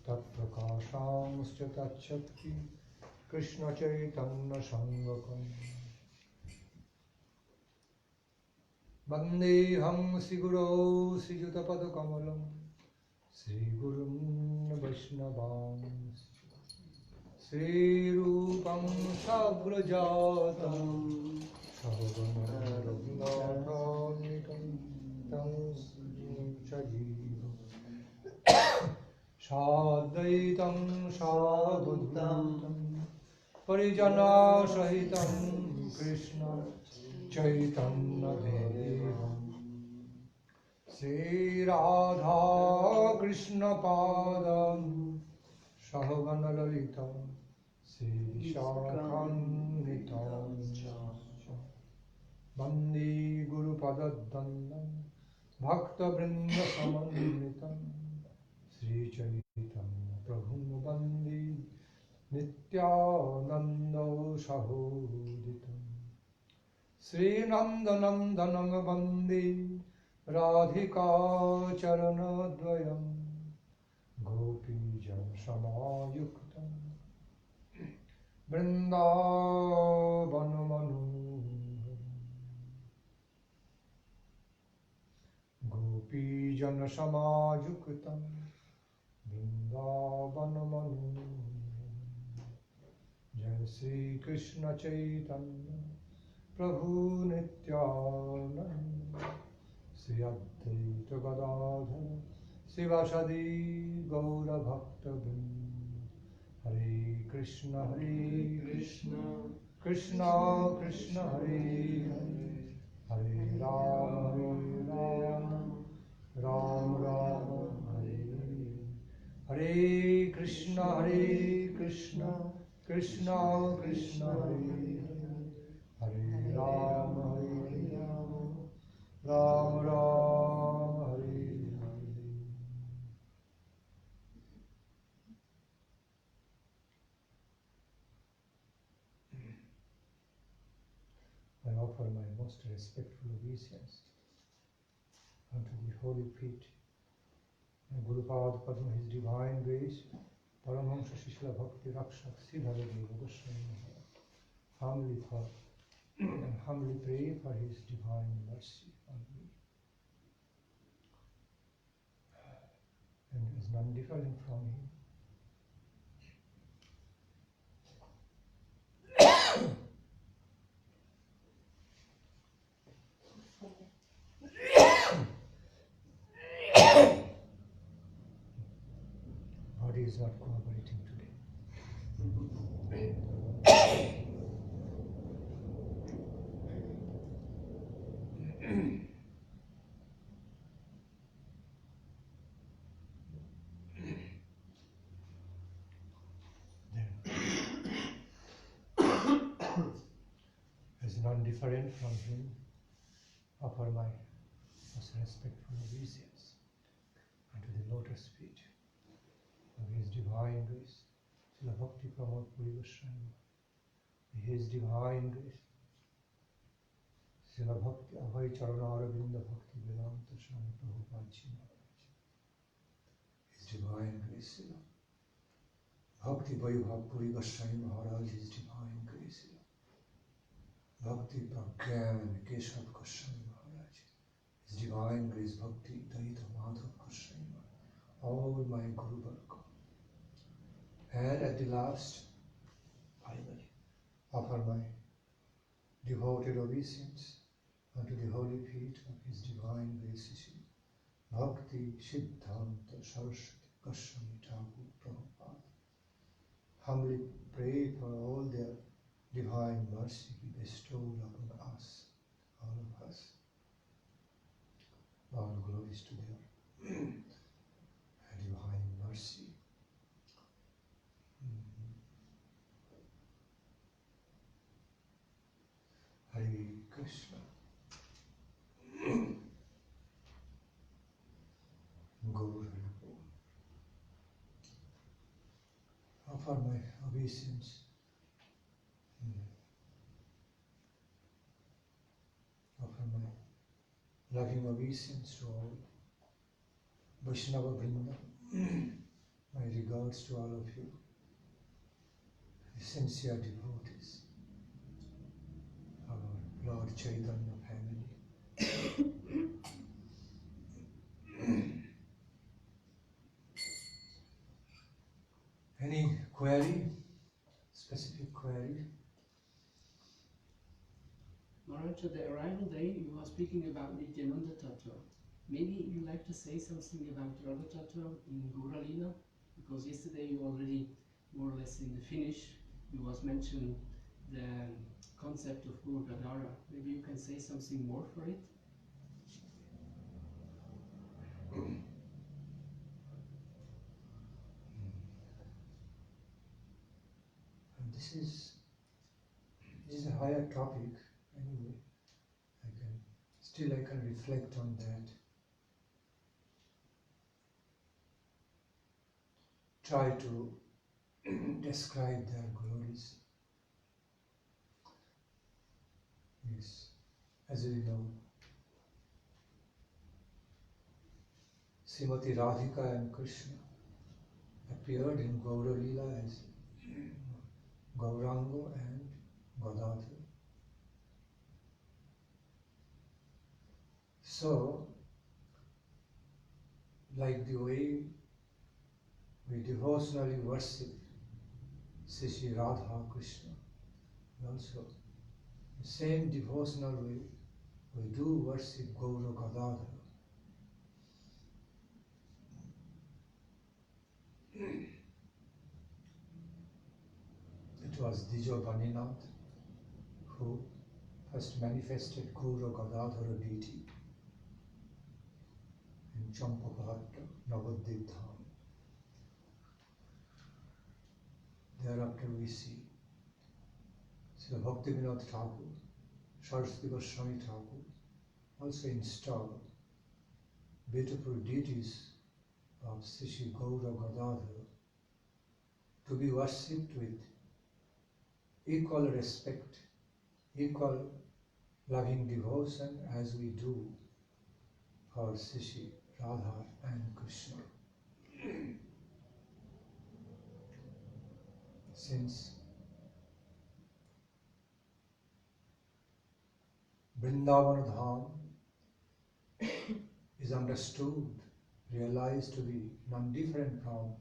तत्प्रकाशांश्च तच्छक्ति कृष्णचैतन्य संगकम् वन्देऽहं श्रीगुरौ श्रीयुतपदकमलं श्रीगुरुं वैष्णवांश्च श्रीरूपं साग्रजातं सहगणरघुनाथान्वितं तं सजीवम् साद्वैतं सावधूतं परिजनसहितं कृष्ण चैतन्यदेवं श्रीराधा कृष्णपादं सहगणललितं श्रीविशाखान्वितं वन्दे गुरुपदद्वन्द्वं भक्तवृन्दसमन्वितं श्रीचैतन्य प्रभुं वन्दे नित्यानन्दो सहोदितं श्रीनन्दनन्दनं वन्दे राधिका चरणद्वयं गोपीजनसमायुक्तं वृन्दावनमनोहरं गोपीजनसमायुक्तं वृन्दावनमनोहरं जय श्री कृष्ण चैतन्य प्रभु नित्यानंद श्री अद्वैत गदाधर शिवासादि गौर भक्तवृंद हरे Krishna Krishna Krishna Hare Hare Hare Ram Ram Ram Hare Hare Hare Krishna Krishna Krishna Hare Hare Hare Ram Ram Ram Hare Hare. I offer my most respectful obeisance unto the holy feet and Gurupada Padma, His Divine Grace, Paramahamsa Srila Bhakti Rakshak Siddhara Deva Goswami Maharaj. Humbly pray for His divine mercy on me. And is none different from Him. is not cooperating today. As non-different from him, offer my most respectful obeisance unto the lotus feet of His Divine Grace, Srila Bhakti Swami, His Divine Grace, Srila Bhakti Abhay Charanaravinda Bhakti Vedanta Swami Maharaj, His Divine Grace, Srila Bhakti Vaibhav Puri Goswami Maharaj, His Divine Grace, Srila Bhakti Pragyan Keshav Goswami Maharaj, His Divine Grace, Bhakti Daita Madhav Goswami Maharaj, all my guruvarga. And at the last, finally, offer my devoted obeisance unto the holy feet of His Divine Grace, Bhakti Siddhanta Saraswati Goswami Thakur Prabhupada. Humbly pray for all their divine mercy He bestowed upon us, all of us. All glories to their divine mercy. Hare Krishna. Gaura. Offer my obeisance. Offer my loving obeisance to all Vaishnava Vrindavan. My regards to all of you, the sincere devotees, our Lord Chaitanya family. Any query? Specific query? Maharaj, at the arrival day, you were speaking about the Radha-tattva. Maybe you'd like to say something about Radha-tattva in Gaura lila? Because yesterday you already, more or less in the finish, you was mentioned the concept of guruvarga. Maybe you can say something more for it? This is a higher topic. Anyway, I can reflect on that. Try to describe their glories. Yes, as we know, Srimati Radhika and Krishna appeared in Gaura lila as Gauranga and Gadadhar. So, like the way we devotionally worship Sri Radha-Krishna, also the same devotional way we do worship Gaura Gadadhar. It was Dijo Vaninath who first manifested Gaura Gadadhara deity in Champakahatta, Navadvip. Thereafter we see Srila Bhakti Nandan Thakur, Saraswati Goswami Thakur also installed beautiful deities of Sri Gaura Gadadhara to be worshipped with equal respect, equal loving devotion as we do for Sri Radha and Krishna. Since Vrindavan Dham is understood, realized to be non-different from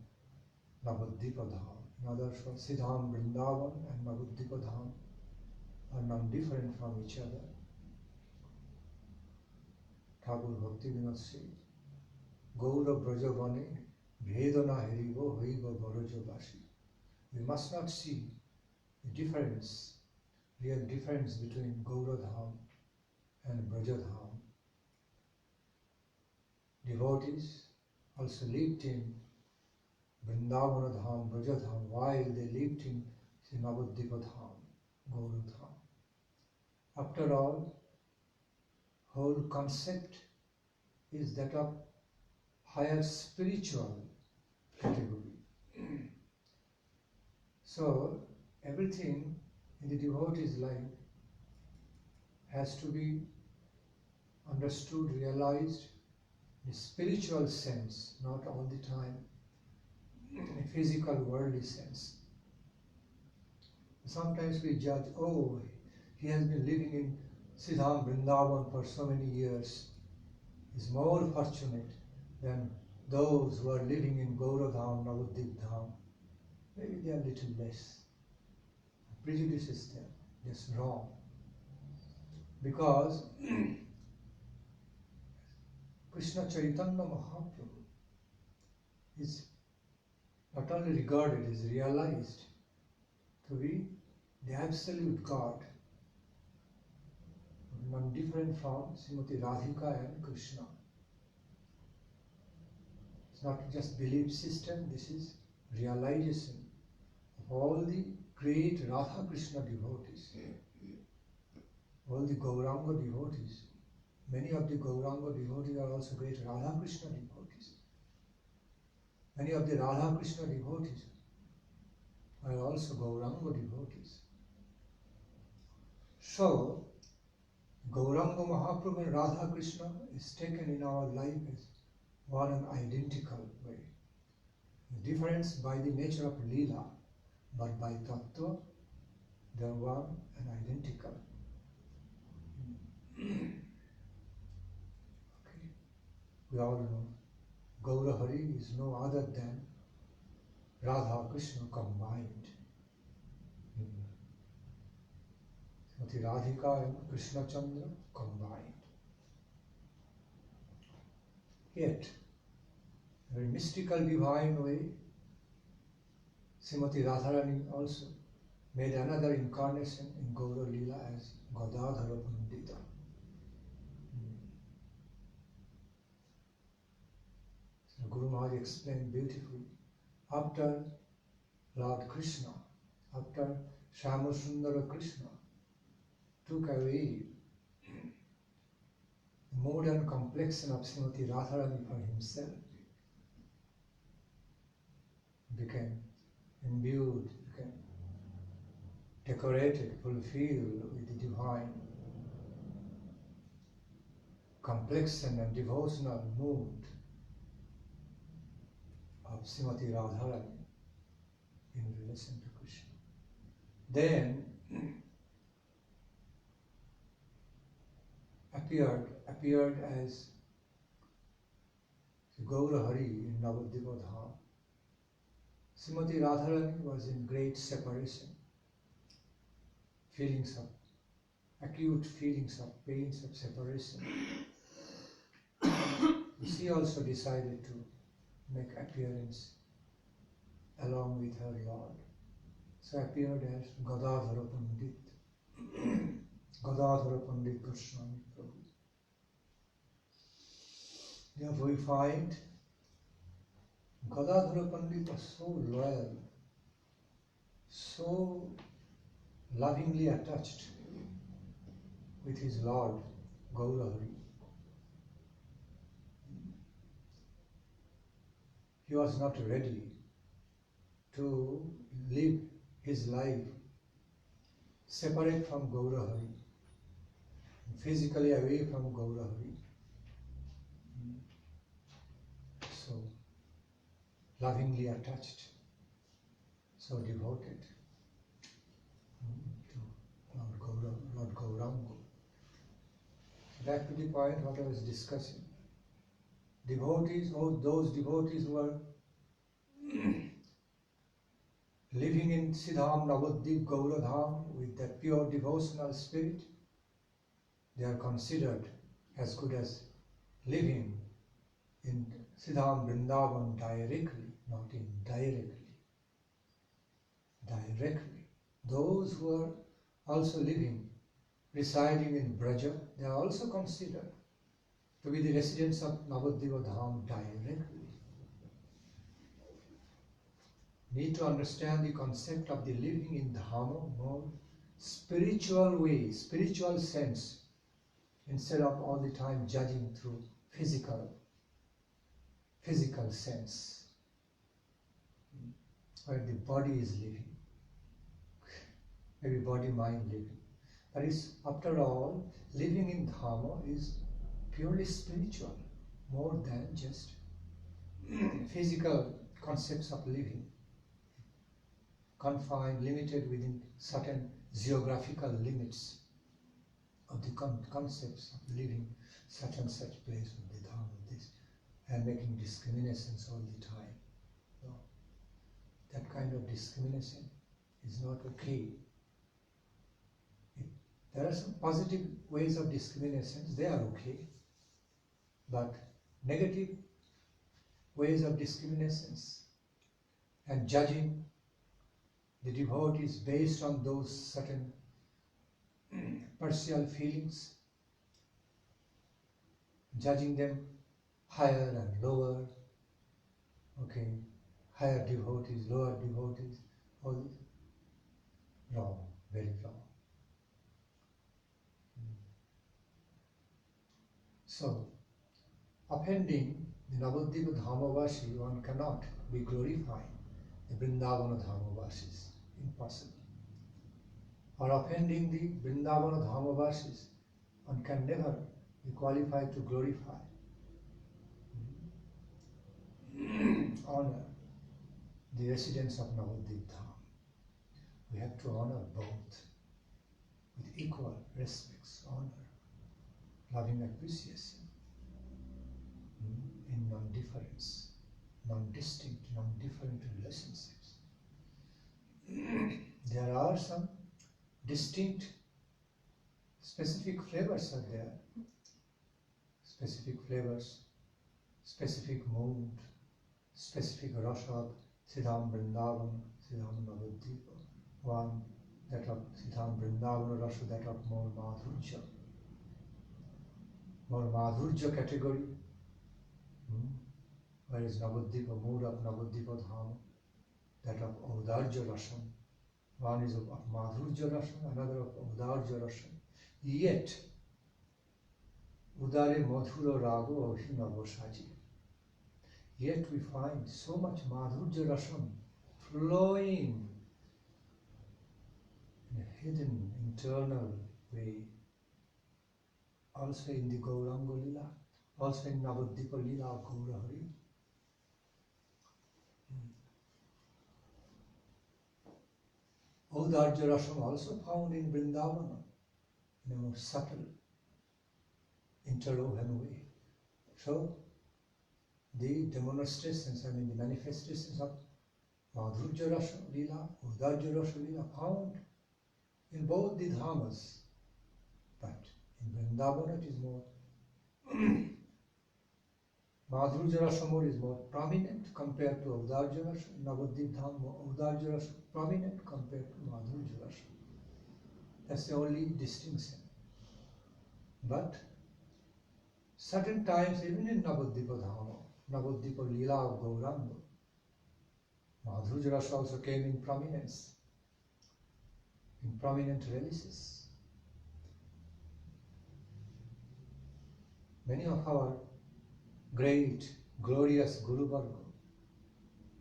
Nabadwip Dham. In other words, Siddham Vrindavan and Nabadwip Dham are non-different from each other. Thakur Bhakti Vinod said, Gaura Brajavane Bhedana harivo hoiva borojo bashi. We must not see the difference, real difference between Gaura Dham and Braja Dham. Devotees also lived in Vrindavan Dham, Braja Dham, while they lived in Navadvip Dham, Gaura Dham. After all, whole concept is that of higher spiritual category. So everything in the devotee's life has to be understood, realized in a spiritual sense, not all the time in a physical, worldly sense. Sometimes we judge, oh, he has been living in Siddham Vrindavan for so many years. He is more fortunate than those who are living in Gaura Dham, Navadvip Dham. Maybe they are a little less. Prejudice is there. That's wrong. Because Krishna Chaitanya Mahaprabhu is not only regarded, is realized to be the absolute God, none different from Srimati Radhika and Krishna. It's not just belief system, this is realization of all the great Radha-Krishna devotees, all the Gauranga devotees. Many of the Gauranga devotees are also great Radha-Krishna devotees. Many of the Radha-Krishna devotees are also Gauranga devotees. So, Gauranga Mahaprabhu and Radha-Krishna is taken in our life as one and identical way. The difference by the nature of lila, but by tattva, they are one and identical. Okay. We all know Gaura Hari is no other than Radha Krishna combined. Srimati Radhika and Krishna Chandra combined. Yet, in a very mystical, divine way, Srimati Radharani also made another incarnation in Gaura Lila as Gadadhara Pandita. So Guru Maharaj explained beautifully, after Lord Krishna, after Shyamasundara Krishna took away the mood and complexion of Srimati Radharani for himself, became imbued, became decorated, fulfilled with the divine complexion and devotional mood of Srimati Radharani in relation to Krishna. Then appeared as Gaura Hari in Navadvip Dham. Srimati Radharani was in great separation, acute feelings of pains of separation. She also decided to make appearance along with her Lord. So appeared as Gadadhara Pandit, Gadadhara Pandit Goswami Prabhu. Therefore we find Gadadhara Pandit was so loyal, so lovingly attached with his Lord, Gaura Hari. He was not ready to live his life separate from Gaura Hari, physically away from Gaura Hari. So lovingly attached, so devoted to Lord Gauranga. Back to the point what I was discussing. Devotees, or those devotees who are living in Siddham, Navadvip, Gaura Dham with that pure devotional spirit, they are considered as good as living in Siddham Vrindavan directly, not indirectly. Directly. Those who are also living, residing in Braja, they are also considered to be the residents of Navadvip Dham directly. Need to understand the concept of the living in Dhamma more spiritual way, spiritual sense, instead of all the time judging through physical sense, where the body is living, maybe body, mind living. But it's, after all, living in Dhamma is purely spiritual, more than just physical concepts of living, confined, limited within certain geographical limits of the concepts of living such and such place of the Dhamma, this, and making discriminations all the time. No. That kind of discrimination is not okay. There are some positive ways of discriminations, they are okay, but negative ways of discriminations and judging the devotees based on those certain partial feelings, judging them higher and lower, okay, higher devotees, lower devotees, all this, wrong, very wrong. So, offending the Navadvip Dhamavashi, one cannot be glorifying the Vrindavana Dhamavasis. Impossible. Or offending the Vrindavana Dhamavasis, one can never be qualified to glorify, honor the residents of Navadvip Dham. We have to honor both with equal respects, honor, loving appreciation, in non-difference, non-distinct, non-different relationships. There are some distinct, specific flavors are there, specific flavors, specific mood, specific rasa, Siddham Vrindavan, Siddham Navadvip, one that of Siddham Vrindavan rasa, that of more Madhurja category, whereas Navadvip, mood of Navadvip Dhama, that of Audarja Rasam. One is of Madhurja Rasam, another of Audarja Rasam. Yet, Udare Madhura Rago Abhinava Saji. Yet we find so much Madhurja Rasam flowing in a hidden, internal way. Also in the Gauranga lila, also in Navadvip lila of Gaura Hari. Audarja Rasam also found in Vrindavana in a more subtle, interwoven way. So, the demonstrations, the manifestations of Madhurja Rasa Lila, Audarja Rasa Lila found in both the Dhammas, but in Vrindavana it is more Madhurja Rasa is more prominent compared to Audarja Rasa. In Navadvip Dham, Audarja Rasa prominent compared to Madhurja Rasa. That's the only distinction. But certain times, even in Navadvip Dham, Navadvip Lila of Gauranga, Madhurja Rasa also came in prominence, in prominent relishes. Many of our great, glorious guruvarga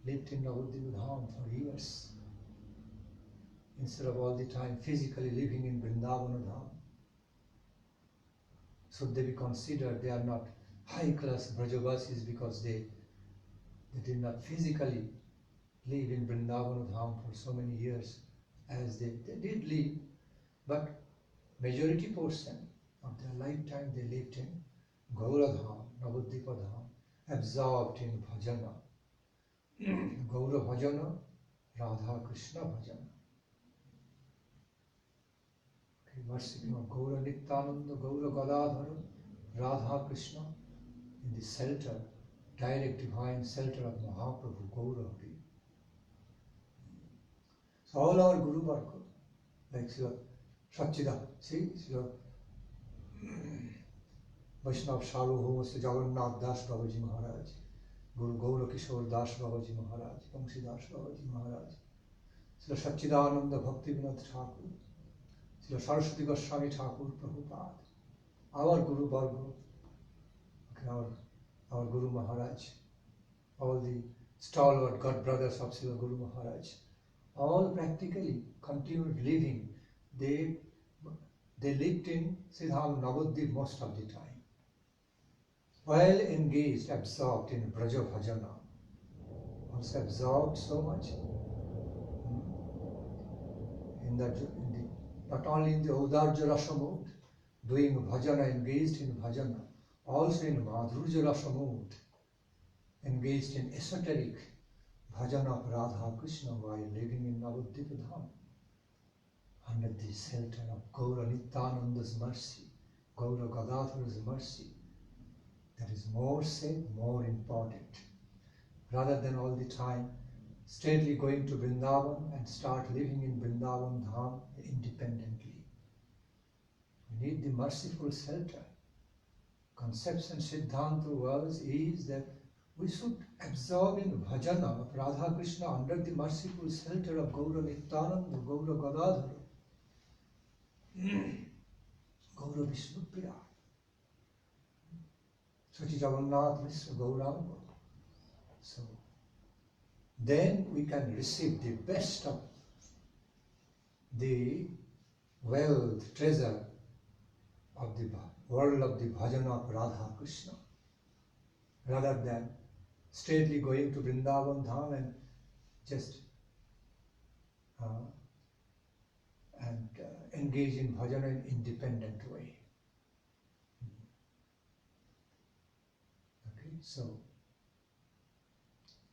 lived in Navadvip Dham for years, instead of all the time physically living in Vrindavana Dham. So they be considered they are not high-class Brajavasis because they did not physically live in Vrindavana Dham for so many years as they did live, but majority portion of their lifetime they lived in Gaura Dham, Navadvip Dham, absorbed in Bhajana. Gaura Bhajana, Radha-Krishna Bhajana. Okay, worshipping of Gaura Nityananda, Gaura Gadadhara, Radha-Krishna in the shelter direct divine shelter of Mahaprabhu Gaura. So all our guruvarga, like Srila Satchida, see, Srila Vaishnava Sarvabhauma Sri Jagannath Das Babaji Maharaj, Guru Gaura Kishore Das Babaji Maharaj, Vamsi Das Babaji Maharaj, Srila Satchidananda Bhakti Vinod Thakur, Srila Saraswati Goswami Thakur Prabhupada, our Guru Varga, okay, our Guru Maharaj, all the stalwart God brothers of Srila Guru Maharaj, all practically continued living. They lived in Siddham Navadvip most of the time. While engaged, absorbed in Braja Bhajana, also absorbed so much not only in the Audarja Rasa mood, doing bhajana, engaged in bhajana, also in Madhurja Rasa mood, engaged in esoteric bhajana of Radha-Krishna while living in Navadvip Dham, under the shelter of Gaura Nityananda's mercy, Gaura Gadadhara's mercy. That is more safe, more important, rather than all the time straightly going to Vrindavan and start living in Vrindavan Dham independently. We need the merciful shelter. Conception Siddhanta was is that we should absorb in bhajana of Radha-Krishna under the merciful shelter of Gaura Nityananda, Gaura Gadadhara, Gaura Vishnupriya, Sachi Jagannath Mishra Gauranga. So then we can receive the best of the wealth, treasure of the world of the bhajana of Radha-Krishna, rather than straightly going to Vrindavan Dham and just engage in bhajana in independent way. Okay, so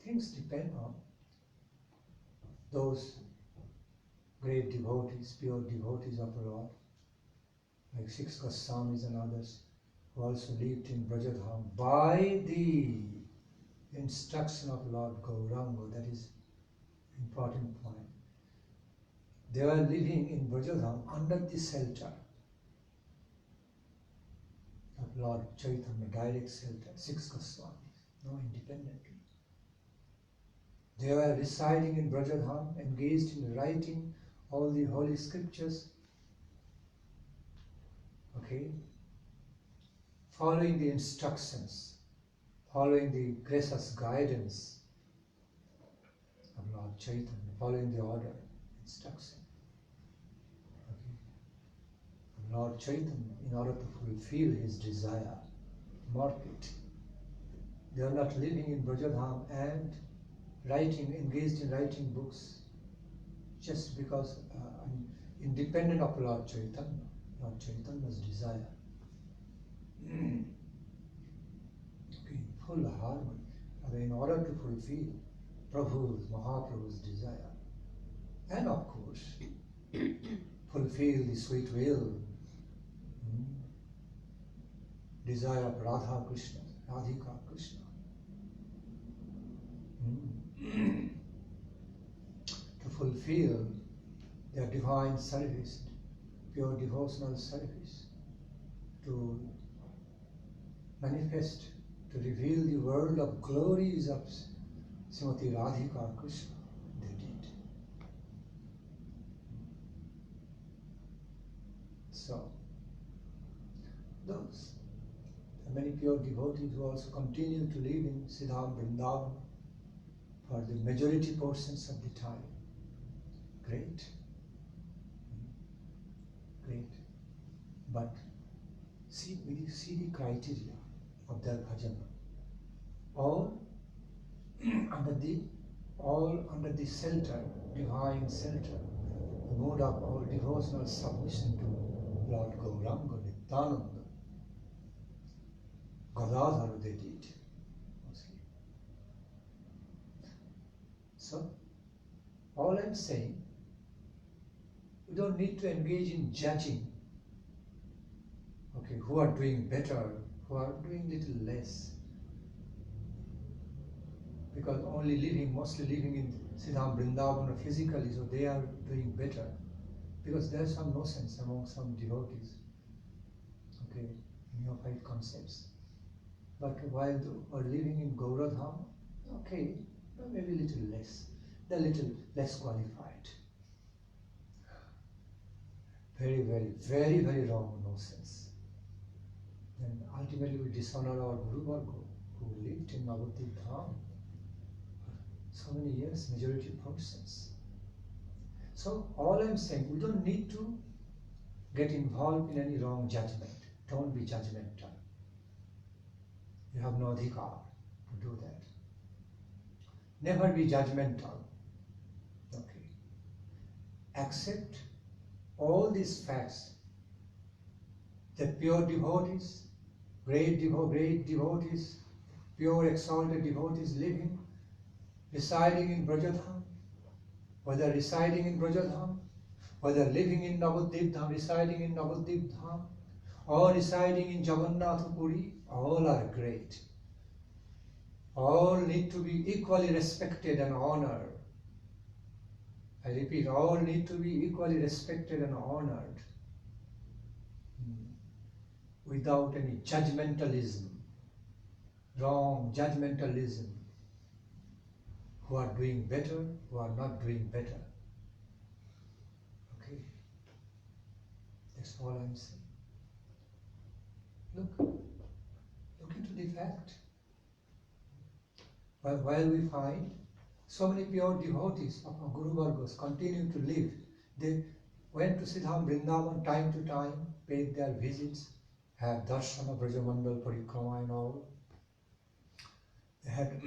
things depend on those great devotees, pure devotees of the Lord, like six Goswamis and others, who also lived in Brajadham by the instruction of Lord Gauranga. That is important point. They were living in Brajadham under the shelter of Lord Chaitanya, direct shelter, six Goswamis, no independently. They were residing in Brajadham, engaged in writing all the holy scriptures, okay, following the instructions, following the gracious guidance of Lord Chaitanya, following the order, instruction, okay, of Lord Chaitanya in order to fulfill his desire, market. They are not living in Brajadham and engaged in writing books just because independent of Lord Chaitanya's desire. Okay, full harmony, in order to fulfill Mahaprabhu's desire, and of course fulfill the sweet will, desire of Radha-Krishna, Radhika-Krishna. To fulfill their divine service, pure devotional service, to manifest, to reveal the world of glories of Srimati Radhika Krishna. They did. So, those, many pure devotees who also continue to live in Siddham Vrindavan for the majority portions of the time. Great. Great. But see the criteria of their bhajana. All under the shelter, divine shelter, the mode of all devotional submission to Lord Gauranga, Nityananda, Gadadhara they did. So, all I'm saying, we don't need to engage in judging, okay, who are doing better, who are doing little less. because mostly living in Siddham Vrindavan physically, so they are doing better. Because there is some nonsense among some devotees, okay, neophyte concepts. But while we're living in Gaura Dham, okay, maybe a little less. They're a little less qualified. Very, very, very, very wrong nonsense. Then ultimately we dishonor our guruvarga who lived in Navadvip Dham for so many years, majority persons. So all I'm saying, we don't need to get involved in any wrong judgment. Don't be judgmental. You have no adhikar to do that. Never be judgmental. Okay. Accept all these facts that pure devotees, great devotees, pure exalted devotees living, residing in Brajadham, whether residing in Brajadham, whether living in Navadvip Dham, residing in Navadvip Dham, or residing in Jagannath Puri, all are great. All need to be equally respected and honored. I repeat, all need to be equally respected and honored without any judgmentalism, wrong judgmentalism, who are doing better, who are not doing better. Okay? That's all I'm saying. Look into the fact. But while we find so many pure devotees of our Guru Vargas continue to live, they went to Siddham Vrindavan time to time, paid their visits, had darshana, Brajamandal, Parikrama and all. They had,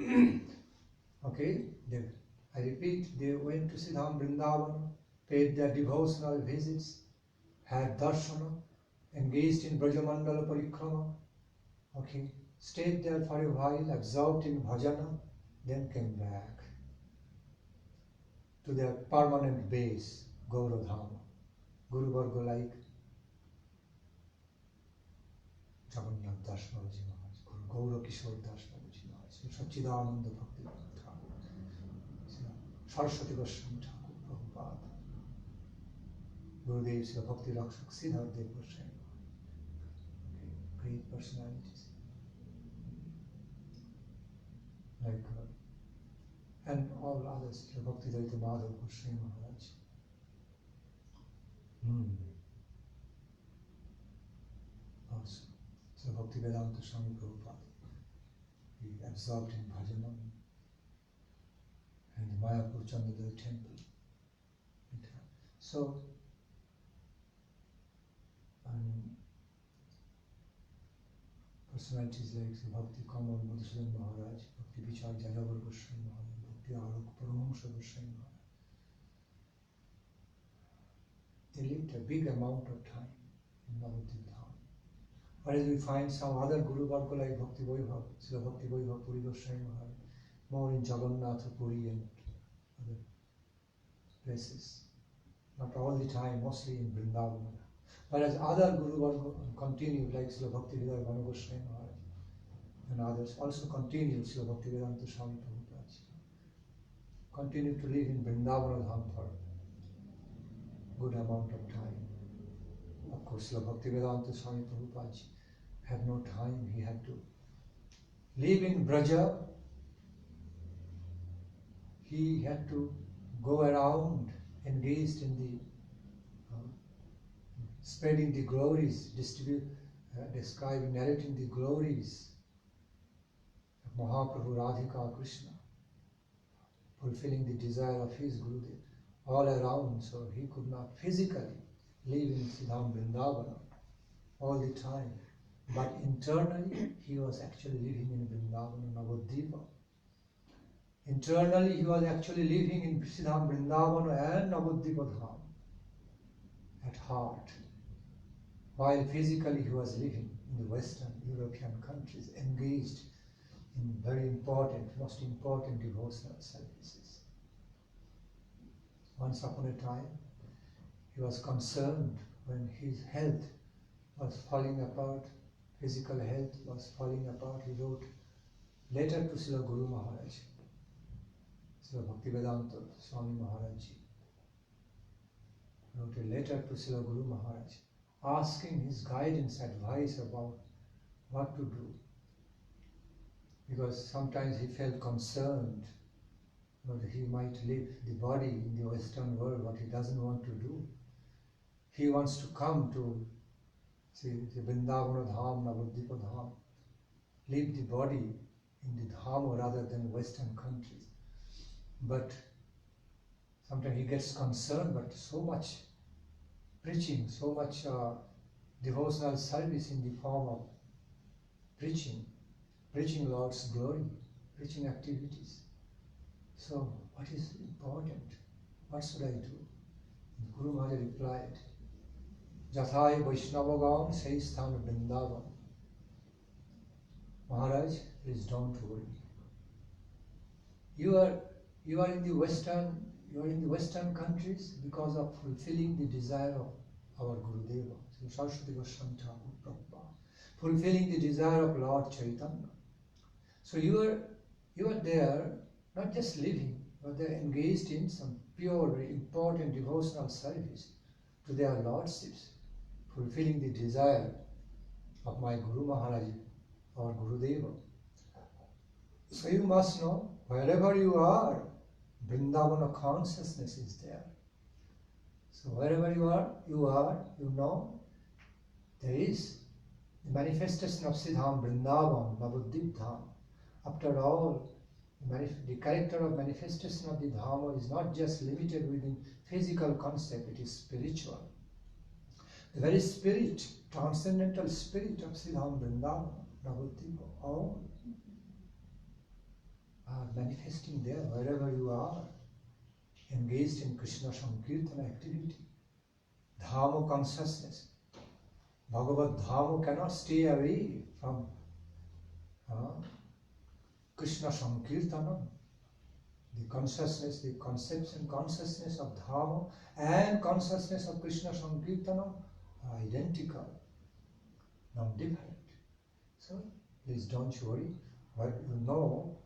okay, I repeat, they went to Siddham Vrindavan, paid their devotional visits, had darshana, engaged in Brajamandala Parikrama, okay, stayed there for a while, absorbed in bhajana, then came back to their permanent base, Gaura Dhama, Guru Varga like Jagannath Das Babaji Maharaj, Guru Gaura Kishore Das Babaji Maharaj, Satchidananda Bhakti Nandan, Saraswati Goswami Thakur, Prabhupada, Gurudev Srila Bhakti Rakshak Siddharth Dev Goswami, okay, great personalities. Like and all others, Srila Bhakti Madhav Goswami Maharaj. Also, Srila Bhakti Vedanta Swami Prabhupada. He absorbed in bhajana and the Mayapur Chandadal temple. So, personalities like Bhakti Kamal Madhusudan Maharaj, Bhakti Vichar Jayavar Goswami Maharaj, Bhakti Alok Paramahamsa Goswami Maharaj. They lived a big amount of time in Navadvip Dham. Whereas we find some other Guru Varga like Bhakti Vaibhav, Srila Bhakti Vaibhav Puri Goswami Maharaj, more in Jagannath Puri and other places. Not all the time, mostly in Vrindavan. Whereas other Guru Varga continue, like Srila Bhakti Vedanta Goswami Maharaj and others, also continue, Srila Bhakti Vedanta Swami Prabhupada, continue to live in Vrindavan Dham for a good amount of time. Of course, Srila Bhakti Vedanta Swami Prabhupada had no time, he had to live in Braja, he had to go around, engaged in the spreading the glories, describing, narrating the glories of Mahaprabhu Radhika Krishna, fulfilling the desire of his Gurudev all around, so he could not physically live in Siddham Vrindavana all the time. But internally, he was actually living in Vrindavana Navadvipa. Internally, he was actually living in Siddham Vrindavana and Navadvipa Dham at heart. While physically he was living in the Western European countries, engaged in very important, most important devotional services. Once upon a time, he was concerned when his health was falling apart, physical health was falling apart. He wrote letter to Srila Guru Maharaj, Srila Bhakti Nandan Swami Maharaj wrote a letter to Srila Guru Maharaj asking his guidance, advice about what to do. Because sometimes he felt concerned that he might leave the body in the Western world, what he doesn't want to do. He wants to come to the Vrindavan Dham, Navadvip Dham, leave the body in the Dham rather than Western countries. But sometimes he gets concerned, but so much preaching, so much devotional service in the form of preaching Lord's glory, preaching activities. So what is important? What should I do? And Guru Maharaj replied, Jathai Vaishnavagam Seisthan Vrindavan. Maharaj, please don't worry. You are in the Western countries because of fulfilling the desire of our Gurudeva, Saraswati Goswami Thakur Prabhupada, fulfilling the desire of Lord Chaitanya. So you are there, not just living, but they are engaged in some pure, important devotional service to their lordships, fulfilling the desire of my Guru Maharaj, our Gurudeva. So you must know, wherever you are, Vrindavana consciousness is there. So wherever you know, there is the manifestation of Siddham Vrindavan, Navadvip Dham. After all, the character of manifestation of the Dhamma is not just limited within physical concept, it is spiritual. The very spirit, transcendental spirit of Siddham Vrindavan, Navadvip, all are manifesting there wherever you are, engaged in Krishna Sankirtana activity. Dhamma consciousness. Bhagavad Dhamma cannot stay away from Krishna Sankirtana. The consciousness, the conception, consciousness of Dhamma and consciousness of Krishna Sankirtana are identical, not different. So please don't worry, but you know,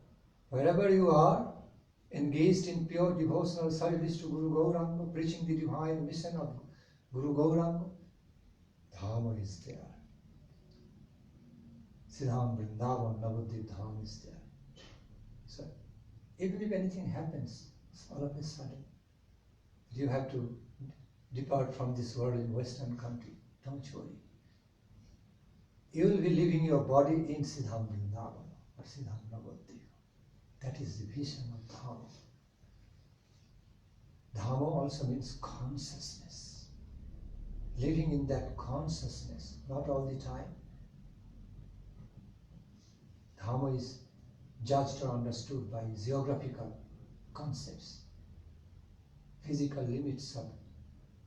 wherever you are, engaged in pure devotional service to Guru Gauranga, preaching the divine mission of Guru Gauranga, Dhamma is there. Siddham Vrindavan Navadvip Dham is there. So, even if anything happens, all of a sudden, you have to depart from this world in Western country, don't worry. You will be leaving your body in Siddham Vrindavan or Siddham Navadvip. That is the vision of Dhamma. Dhamma also means consciousness. Living in that consciousness, not all the time. Dhamma is judged or understood by geographical concepts, physical limits of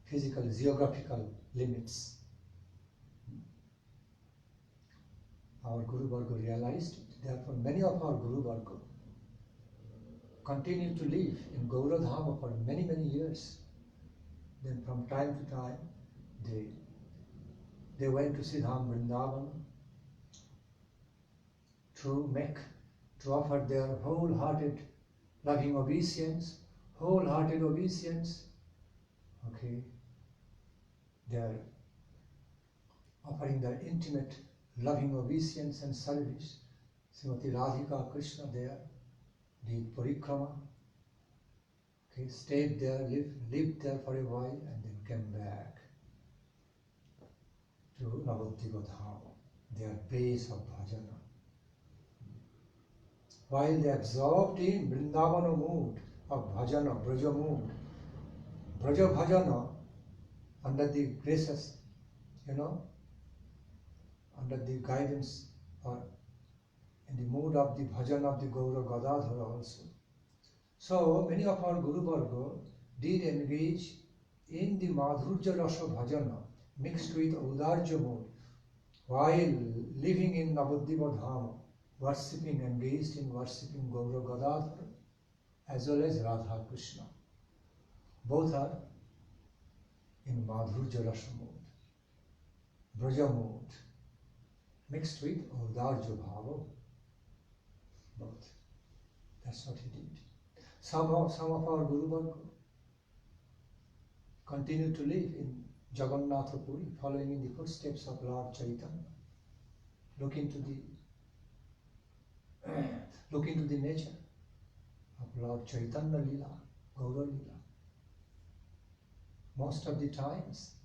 physical geographical limits. Our Guru Varga realized it. Therefore, many of our Guru Varga continue to live in Gaura Dhama for many, many years. Then from time to time, they went to Siddham Vrindavan to offer their wholehearted loving obeisance, okay. They are offering their intimate loving obeisance and service. Srimati Radha-Krishna there did parikrama, okay, stayed there, lived there for a while, and then came back to Navadvip Dham, their base of bhajana. While they absorbed in Vrindavana mood of bhajana, braja mood, braja bhajana, under the graces, under the guidance or in the mood of the bhajan of the Gaura Gadadhara also. So many of our Guru Varga did engage in the Madhurja Rasa Bhajana mixed with Udarja mood while living in Navadvip Dhama, engaged in worshipping Gaura Gadadhara as well as Radha-Krishna. Both are in Madhurja Rasa mood, Braja mood, mixed with Udarja Bhava. Both. That's what he did. Some of our guruvarga continue to live in Jagannatha Puri, following in the footsteps of Lord Chaitanya. Look into the nature of Lord Chaitanya lila, Gaura lila. Most of the times,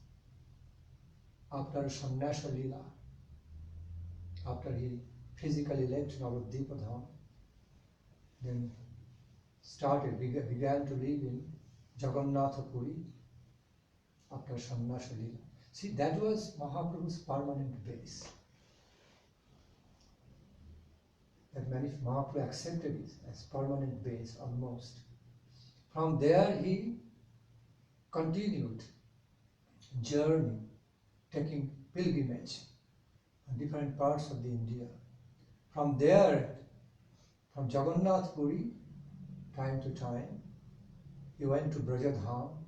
after Sannyasa lila, after he physically left Navadvip Dham, then began to live in Jagannatha Puri after Sannyasa lila. See, that was Mahaprabhu's permanent base. That Mahaprabhu accepted it as permanent base almost. From there he continued journey, taking pilgrimage in different parts of the India. From there, from Jagannath Puri, time to time, he went to Brajadham,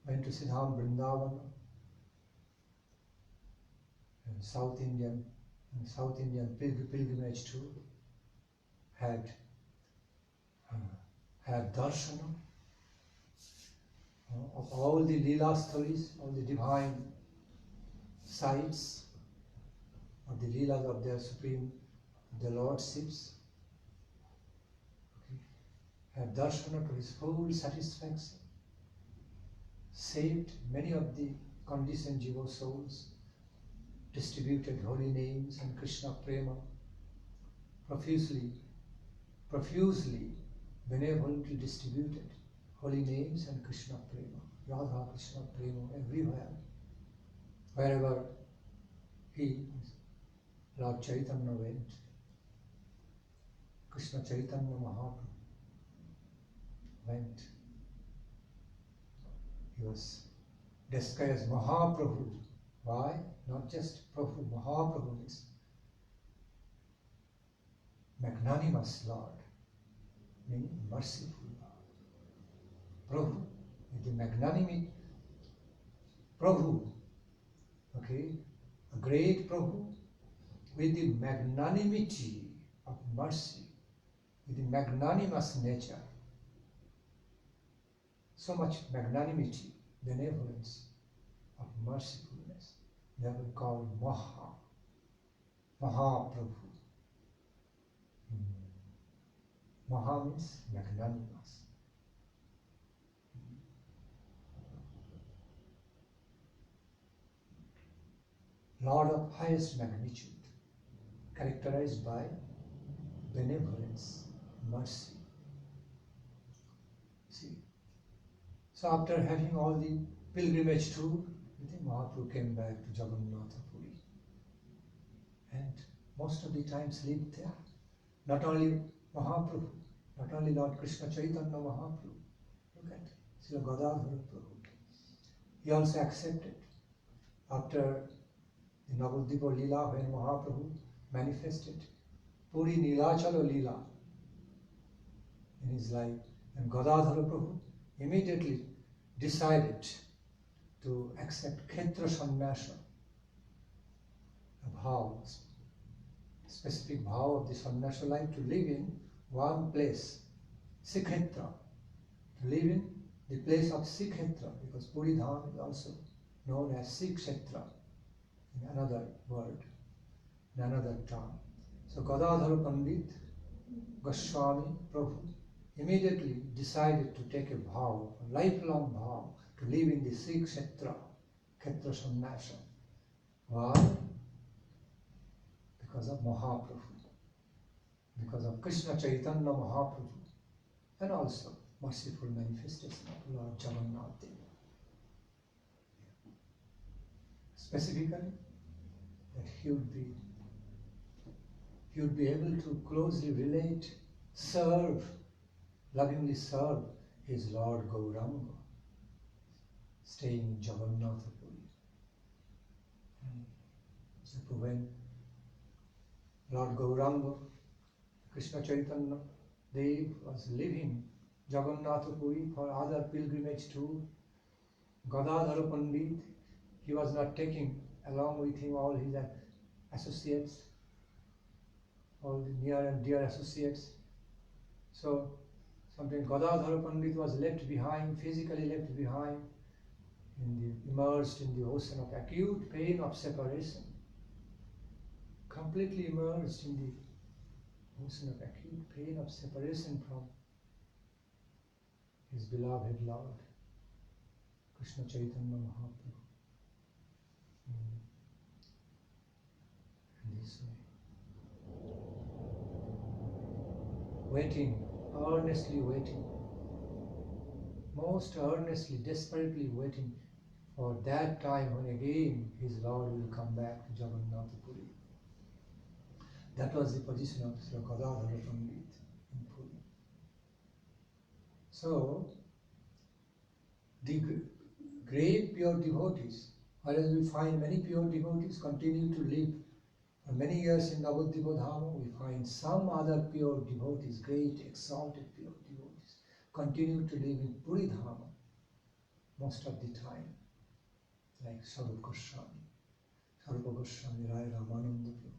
went to Siddham Vrindavan, and South Indian pilgrimage too, had darshana of all the lila stories, all the divine sights of the lilas of their supreme, the lordships. Okay. Had darshana to his full satisfaction, saved many of the conditioned jiva souls, distributed holy names and Krishna prema, profusely, benevolently distributed holy names and Krishna prema, Radha-Krishna prema everywhere. Wherever Lord Chaitanya went, Krishna Chaitanya Mahaprabhu went. He was described as Mahaprabhu. Why? Not just Prabhu. Mahaprabhu means magnanimous Lord, meaning merciful Lord. Prabhu, with the magnanimity, Prabhu, okay, a great Prabhu with the magnanimity of mercy, with the magnanimous nature. So much magnanimity, benevolence, of mercifulness. They were called Mahaprabhu. Maha means magnanimous. Lord of highest magnitude, characterized by benevolence, mercy. See, so after having all the pilgrimage tour, Mahaprabhu came back to Jagannatha Puri, and most of the times lived there. Not only Mahaprabhu, not only Lord Krishna Chaitanya Mahaprabhu. Look at Srila Gadadhara Prabhu. He also accepted after the Navadvip lila, when Mahaprabhu manifested Puri Nilachala lila in his life, and Gadadhara Prabhu immediately decided to accept Kshetra Sannyasa, a vow, specific vow of the sannyasa life, to live in one place, Sikhetra, to live in the place of Sikhetra, because Puri Dham is also known as Sikhetra in another word, in another term. So Gadadhara Pandit Goswami Prabhu immediately decided to take a vow, a lifelong vow, to live in the Sikhetra, Kshetra Sannyasa. Why? Because of Mahaprabhu, because of Krishna Chaitanya Mahaprabhu, and also merciful manifestation of Lord Jagannath Deva. Specifically, that he would be able to closely relate, serve, lovingly serve his Lord Gauranga, staying in Jagannatha Puri. So when Lord Gauranga, Krishna Chaitanya Dev, was leaving Jagannatha Puri for other pilgrimage tour, Gadadhara Pandit, he was not taking along with him all his associates, all the near and dear associates. So Sometimes Gadadhara Pandit was left behind, physically left behind, immersed in the ocean of acute pain of separation. Completely immersed in the ocean of acute pain of separation from his beloved Lord, Krishna Chaitanya Mahaprabhu. In this way. Waiting, earnestly waiting, most earnestly, desperately waiting for that time when again his Lord will come back to Jagannath Puri. That was the position of Srila Gadadhara Pandit in Puri. So, the great pure devotees, whereas we find many pure devotees continue to live for many years in Navadvip Dhama, we find some other pure devotees, great exalted pure devotees, continue to live in Puri Dhama most of the time, like Srila Goswami, Srila Goswami, Rai Ramananda Prabhu,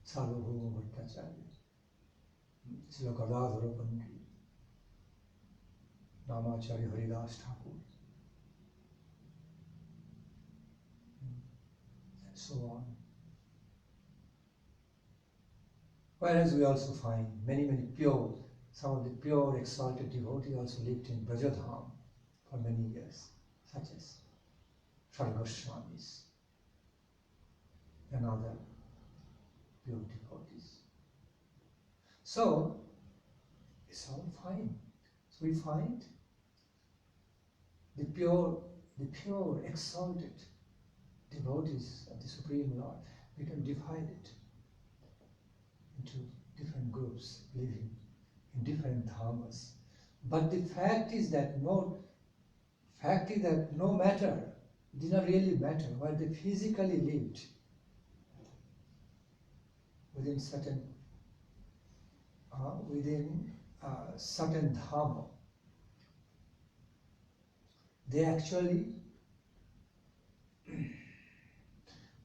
Sarvabhauma Bhattacharya, Srila Gadadhara Pandit, Namacharya Haridas Thakur, and so on. Whereas we also find many pure, some of the pure exalted devotees also lived in Brajadham for many years, such as Srila Goswamis and other pure devotees. So, it's all fine. So we find the pure exalted devotees of the Supreme Lord, we can divide it into different groups living in different dhammas. But the fact is that no matter, it did not really matter where they physically lived within certain dhamma. They actually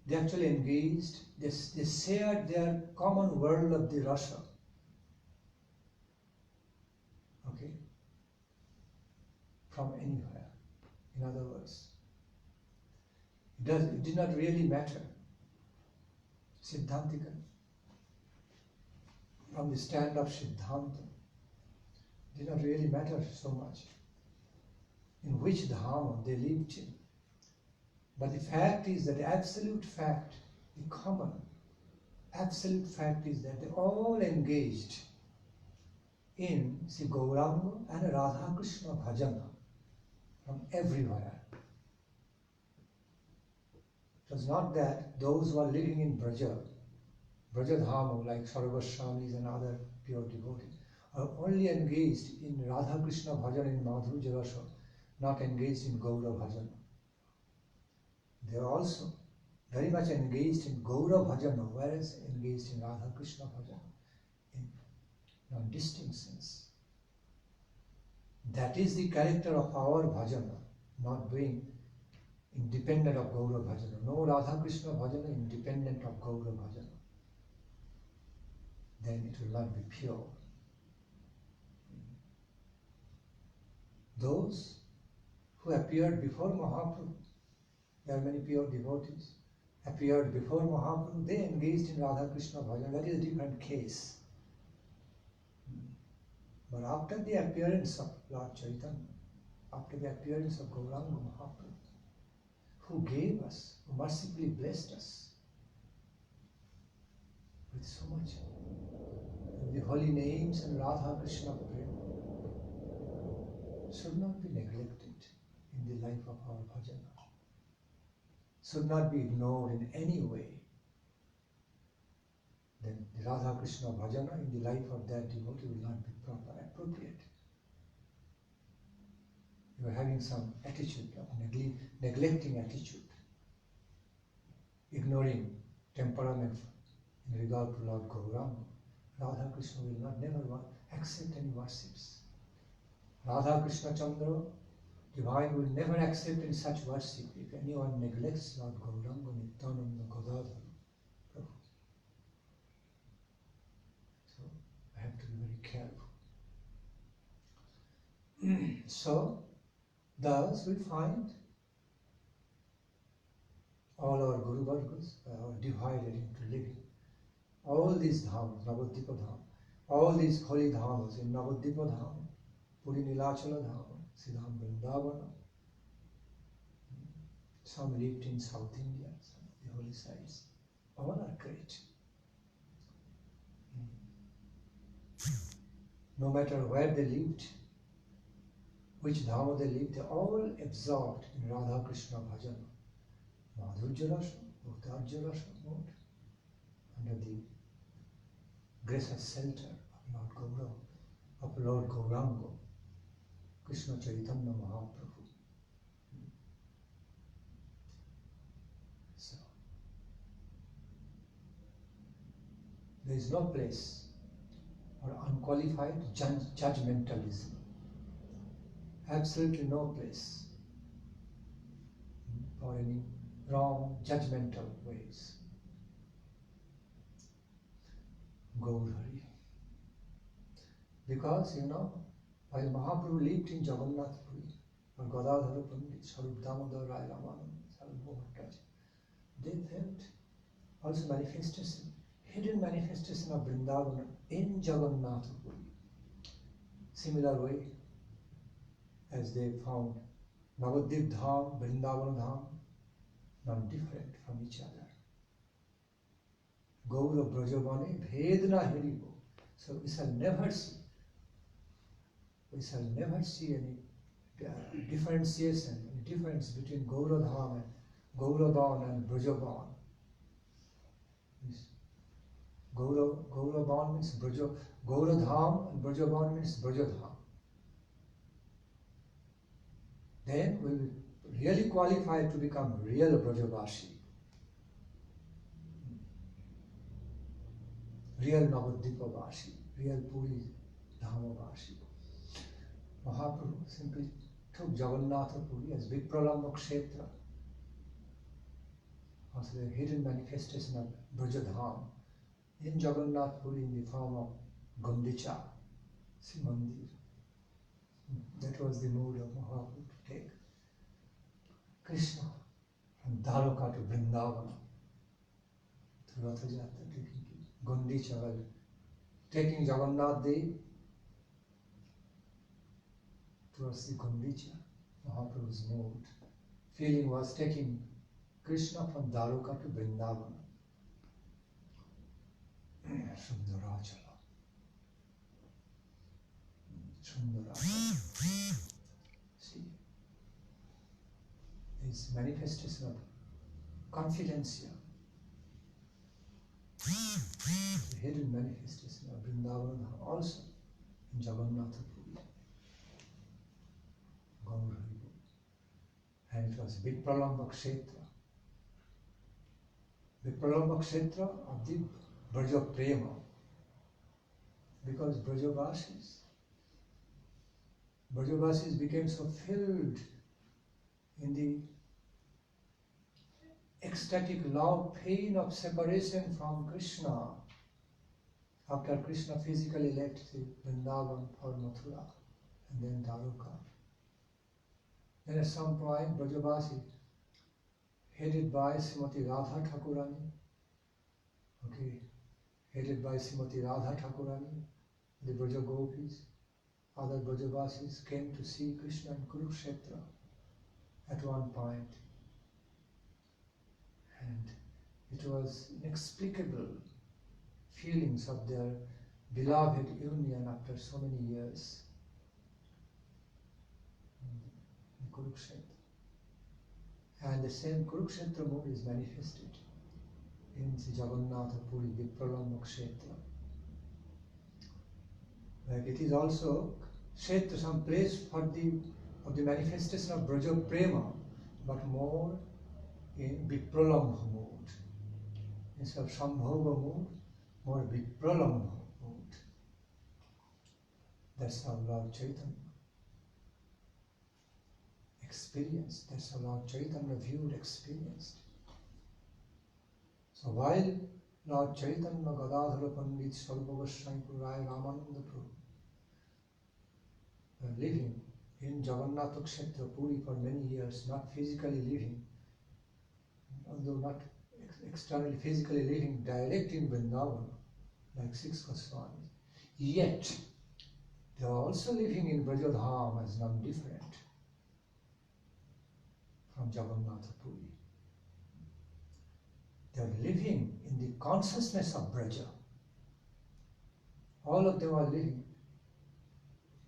engaged, they shared their common world of the rasa. Okay? From anywhere. In other words, it did not really matter. Siddhantika. From the stand of Siddhanta, it did not really matter so much in which dhamma they lived in. But the fact is that the absolute fact, the common absolute fact is that they all engaged in Sri Gauranga and Radha-Krishna Bhajana from everywhere. It was not that those who are living in Brajadhama, like Sarvaswamis and other pure devotees, are only engaged in Radha-Krishna Bhajana in Madhurya Rasa, not engaged in Gaura Bhajana. They are also very much engaged in Gaura Bhajana, whereas engaged in Radha-Krishna Bhajana in non-distinct sense. That is the character of our bhajana, not being independent of Gaura Bhajana. No Radha-Krishna Bhajana independent of Gaura Bhajana. Then it will not be pure. Those who appeared before Mahaprabhu, there are many pure devotees, appeared before Mahaprabhu, they engaged in Radha-Krishna Bhajana. That is a different case. But after the appearance of Lord Chaitanya, after the appearance of Gauranga Mahaprabhu, who gave us, who mercifully blessed us with so much of the holy names and Radha-Krishna Prema, should not be neglected in the life of our bhajana, should not be ignored in any way. Then the Radha-Krishna Bhajana in the life of that devotee will not be proper, appropriate. You are having some attitude of neglecting attitude, ignoring temperament in regard to Lord Gauranga. Radha-Krishna will never accept any worships. Radha-Krishna Chandra, divine, will never accept any such worship if anyone neglects Lord Gauranga, Nityananda, Gadadhara. So I have to be very careful. So, thus we find all our guruvargas are divided into living. All these dhamas, Navadvip dham, all these holy dhamas in Navadvip dham, Puri Nilachala dham, Siddham Vrindavana. Some lived in South India, some of the holy sites. All are great. No matter where they lived, which dhama they lived, they all absorbed in Radha-Krishna Bhajana. Madhurjarasa, Bhaktarjarasa mode, under the gracious shelter of Lord Gaura, of Lord Gauranga, Krishna Chaitanya Mahaprabhu. So, there is no place for unqualified judgmentalism. Absolutely no place for any wrong judgmental ways. Gaura. Because, while Mahaprabhu lived in Jagannath Puri, or Gadadhara Pandit, Swarup Damodar Rai Ramanand, Swarup Bhattacharya, they felt also manifestation, hidden manifestation of Vrindavan in Jagannath Puri. Similar way, as they found Navadvip Dham, Vrindavan Dham, not different from each other. Gaura Brajavane Bhedna Hiribo. So we shall never see any differentiation, any difference between Gaura Dham and Gauraban and Brajaban. Gauraban means Gaura Dham and Brajaban means Brajadham. Then we will really qualify to become real Brajavashi, real Navadvipavashi, real Puri Dhamavashi. Mahaprabhu simply took Jagannatha Puri as Vipralamba Kshetra, also the hidden manifestation of Brajadham in Jagannath Puri in the form of Gundicha, Simandir. That was the mood of Mahaprabhu to take Krishna from Dwaroka to Vrindavan through Ratha Jatra, taking Gundicha, while taking Jagannath Dev towards the Gundicha. Mahaprabhu's mood, feeling was taking Krishna from Dwaroka to Vrindavan. Sundarachala. See, this manifestation of confidence here, the hidden manifestation of Vrindavan also in Jagannath Puri, Gaura. And it was Vipralamba Kshetra. Vipralamba Kshetra of the Braja Prema. Because Brajavasis became so filled in the ecstatic love pain of separation from Krishna after Krishna physically left the Vrindavan for Mathura and then Dwaroka. Then at some point Brajavasi, headed by Srimati Radha Thakurani, headed by Srimati Radha Thakurani, the Braja Gopis, other Brajavasis came to see Krishna in Kurukshetra at one point. And it was inexplicable feelings of their beloved union after so many years in Kurukshetra. And the same Kurukshetra mood is manifested in the Jagannatha Puri Vipralamba Kshetra. Like it is also Kshetra, some place for the manifestation of Braja Prema, but more in Vipralamba mood. Instead of Sambhava mood, more Vipralamba mood. That's how Lord Chaitanya experienced, that's how Lord Chaitanya viewed, experienced. So while Lord Chaitanya, Gadadhara Pandit, Swarupa Goswami Rai Ramananda Prabhu were living in Jagannath Kshetra Puri for many years, not physically living, although not externally physically living, direct in Vrindavan, like 6 Goswamis. Yet, they are also living in Brajadham as non-different from Jagannath Puri. They are living in the consciousness of Braja. All of them are living,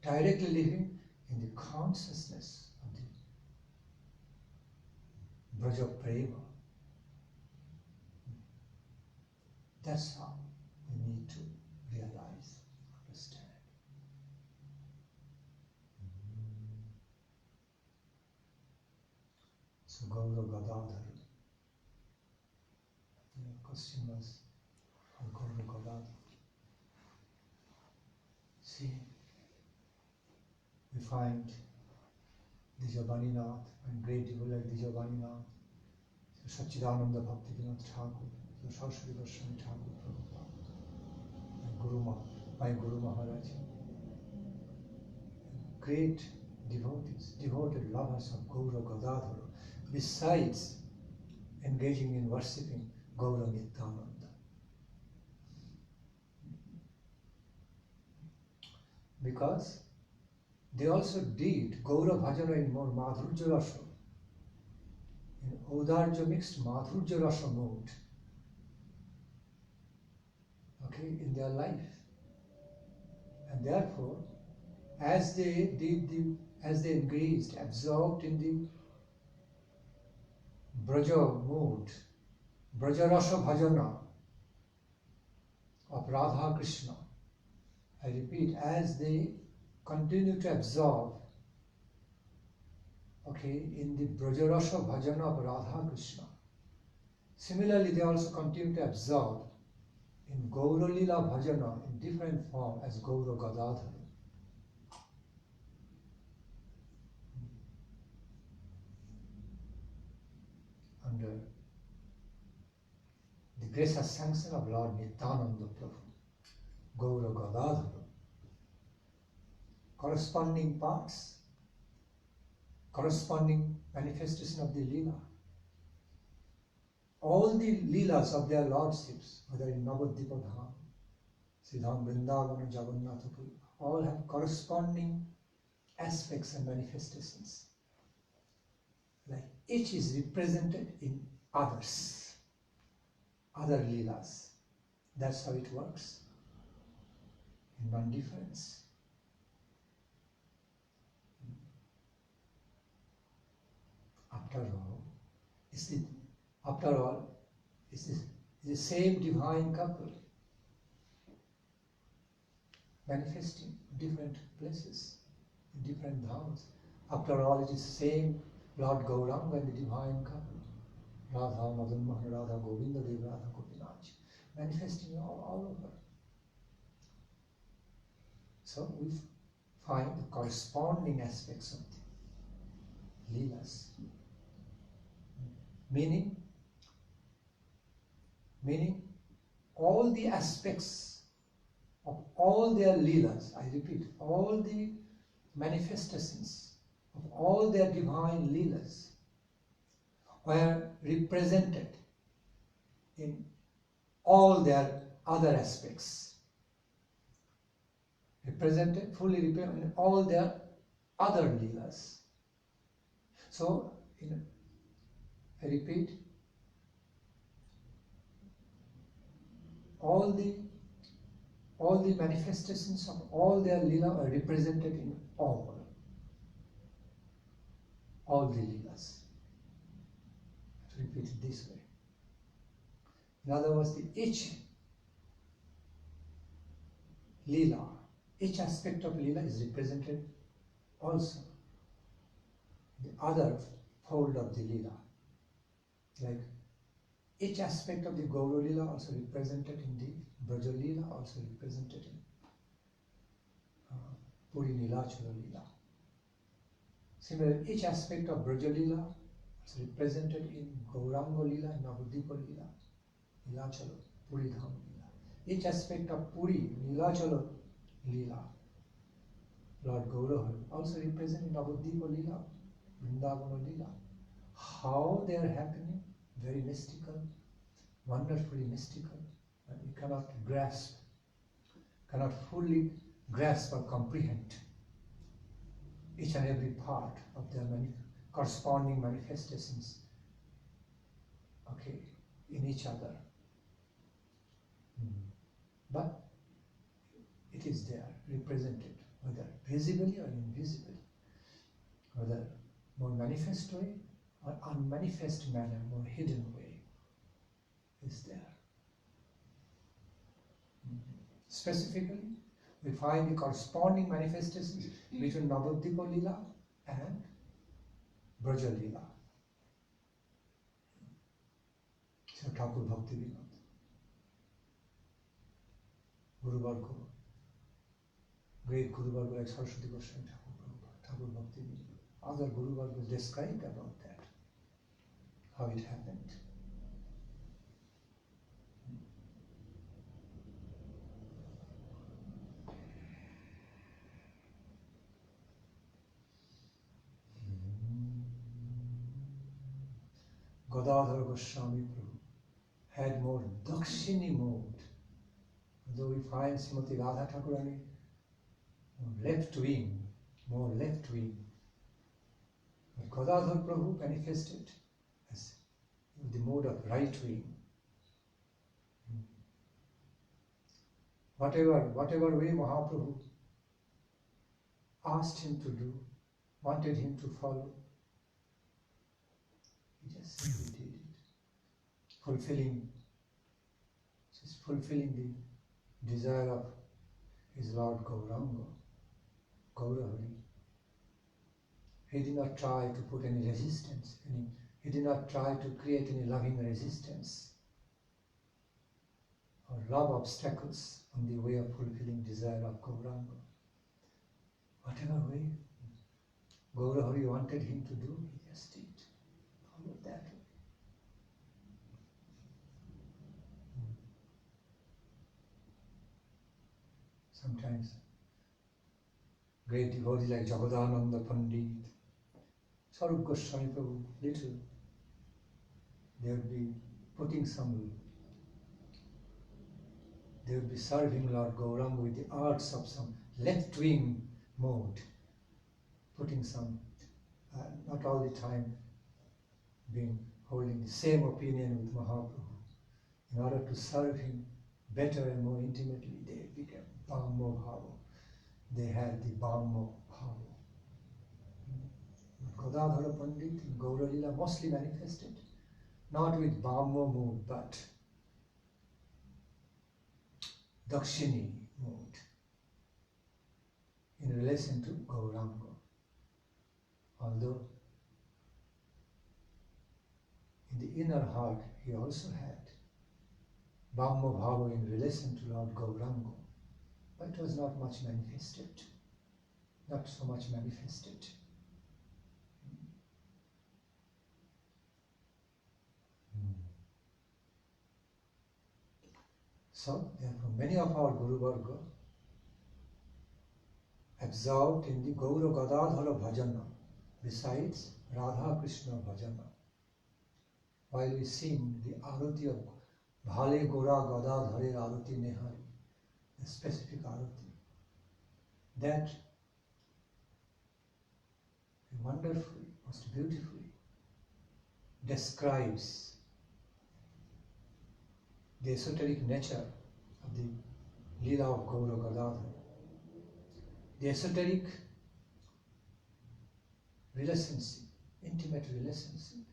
directly living in the consciousness of the Braja Prema. That's how we need to realize, understand. So Gaura Gadadhar. The question was for Gaura Gadadhar. See, we find Dijabaninath and great devotee like Dijabaninath, Sachidananda Bhakti Nandan Thakur, Saraswati Goswami Thakur Prabhupada, my Guru Maharaj, great devotees, devoted lovers of Gaura Gadadhara, besides engaging in worshipping Gaura Nityananda. Because they also did Gaura Bhajana in more Madhurya Rasa, in Audarja mixed Madhurya Rasa mode, okay, in their life. And therefore, as they engaged, absorbed in the Braja mode, Braja Rasa Bhajana of Radha-Krishna, I repeat, as they continue to absorb, okay, in the Braja Rasa Bhajana of Radha-Krishna, similarly they also continue to absorb in Gaura Lila Bhajana in different form as Gaura Gadadhara. Under the gracious sanction of Lord Nityananda Prabhu, Gaura Gadadhara, corresponding parts, corresponding manifestation of the lila. All the lilas of their lordships, whether in Navadvip, Siddham, Vrindavan, and Jagannath Puri, all have corresponding aspects and manifestations. Like each is represented in others, other lilas. That's how it works, in non-difference. After all, it's the same divine couple manifesting in different places, in different dhams. After all, it is the same Lord Gauranga and the divine couple, Radha, Madan Mohan, Radha, Govinda, Deva, Radha, Gopinach, manifesting all over. So we find the corresponding aspects of the lilas. Meaning all the aspects of all their lilas, I repeat, all the manifestations of all their divine lilas were represented in all their other aspects, fully represented in all their other lilas. So, I repeat, all the manifestations of all their lila are represented in all the lilas. To repeat it this way. In other words, each lila, each aspect of lila is represented also in the other fold of the lila. Like each aspect of the Gaura Lila also represented in the Braja Lila, also represented in Puri Nilachala Lila. Similarly, each aspect of Braja Lila is represented in Gauranga Lila, Navadvip Lila, Nilachala, Puri Dham Lila. Each aspect of Puri Nilachala Lila Lord Gaura also representing Navadvip lila, Vrindavan lila. How they are happening, very mystical, wonderfully mystical, and we cannot grasp, cannot fully grasp or comprehend each and every part of their corresponding manifestations, okay, in each other. But it is there, represented, whether visibly or invisibly, whether more manifest way or unmanifest manner, more hidden way, is there. Specifically, we find the corresponding manifestations between Navadvip lila and Braja lila. So Thakur Bhakti Vinod, guruvarga, great guruvarga like Saraswati Goswami Thakur Bhakti Vinod. Other guruvargas described about that, how it happened. Gadadhar Goswami Prabhu had more Dakshini mode. Though we find Srimati Radha Thakurani more left wing. But Gadadhar Prabhu manifested as the mode of right wing. Whatever way Mahaprabhu asked him to do, wanted him to follow, he just simply did it, fulfilling the desire of his Lord Gauranga, Gaurahari. He did not try to put any resistance, he did not try to create any loving resistance or love obstacles on the way of fulfilling desire of Gauranga. Whatever way Gaurahari wanted him to do, he just did. Followed that way. Sometimes great devotees like Jagadananda Pandit, Swarup Goswami Prabhu, little, they would be serving Lord Gauranga with the arts of some left-wing mode, putting some, not all the time holding the same opinion with Mahaprabhu. In order to serve him better and more intimately, they became Bhammo Bhavo. They had the Bhammo Bhavo. Gadadhara Pandit in Gaura Lila mostly manifested, not with Bhammo mood, but Dakshini mood in relation to Gauranga. Although in the inner heart he also had Bhammo Bhava in relation to Lord Gauranga, but it was not much manifested, not so much manifested. So, therefore, many of our guruvarga absorbed in the Gaura Gadadhara Bhajana, besides Radha-Krishna Bhajana. While we sing the arati of Bhale Gaura Gadadhare Arati Nehari, the specific arati, that wonderfully, most beautifully describes the esoteric nature of the lila of Gaura Gadadhara, the esoteric relationship, intimate relationship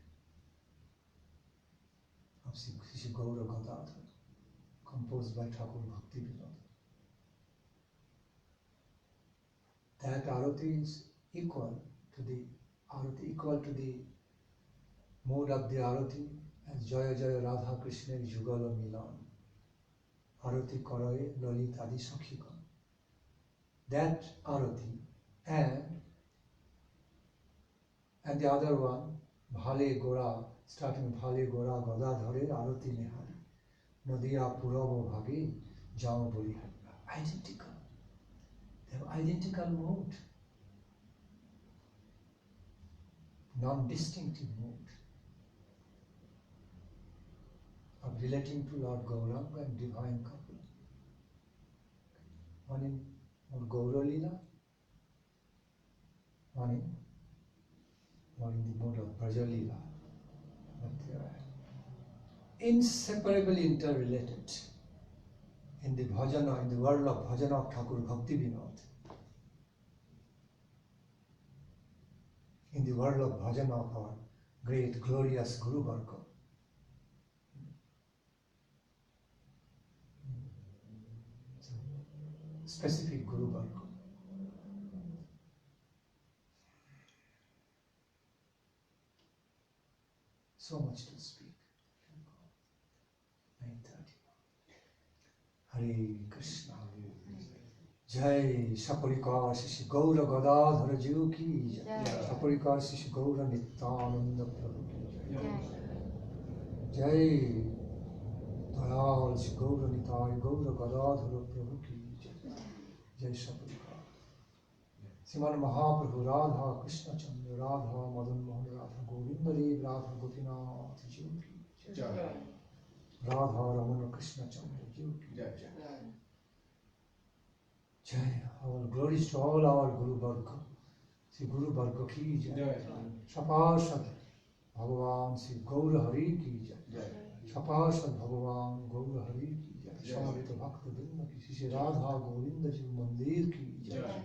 of Sri Gaura Gadadhara, composed by Thakur Bhakti Vinod. That arati is equal to the mode of the arati as Jaya Jaya Radha Krishna Jugala Milan, arati Karaye Lalit Adi Sakhikam. That arati and the other one, Bhale Gora, starting Bhale Gora Gadadhare Arati Nehari, Nadiya Purava Bhage Jama Boli, identical. They have identical mode, non-distinctive mode of relating to Lord Gauranga and divine couple. One in Gaura lila, one in the mode of Bhaja lila. But they are inseparably interrelated in the bhajana, in the world of bhajana of Thakur Bhakti Vinod. In the world of bhajana of our great, glorious guruvarga. Specific guruvarga. So much to speak. 9:30. Hare Krishna. Jai Saparikar Shishi Gaura Gadadhara Jiv ki Jai. Saparikar Shishi Gaura Nityananda Prabhu ki Jai. Jai Dayal Shishi Gaura Nitai Gaura Gadadhara Prabhu ki Jai. Jai Saparikar. Sriman Mahaprabhu Radha Krishna Chandra Radha Madan Mohan Radha Govinda Dev Radha Gopinath Jiv ki Jai. Radha Ramana Krishna Chandra Jiv ki Jai. Jai, all glories to all our Guru Varga. Sri Guru Varga ki Jai. Shapashad Bhagavan Sri Gaura Hari ki Jai. Shapashad Bhagavan Gaura Hari ki Jai. Shamarita Bhakta Vrinda ki Sri Radha Govinda Ji Mandir ki Jai.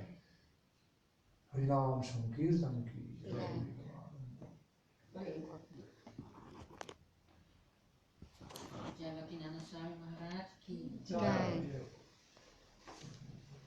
Harinam Sankirtan ki Jai. Jai Bhakti Nandan Swami Maharaj ki Jai.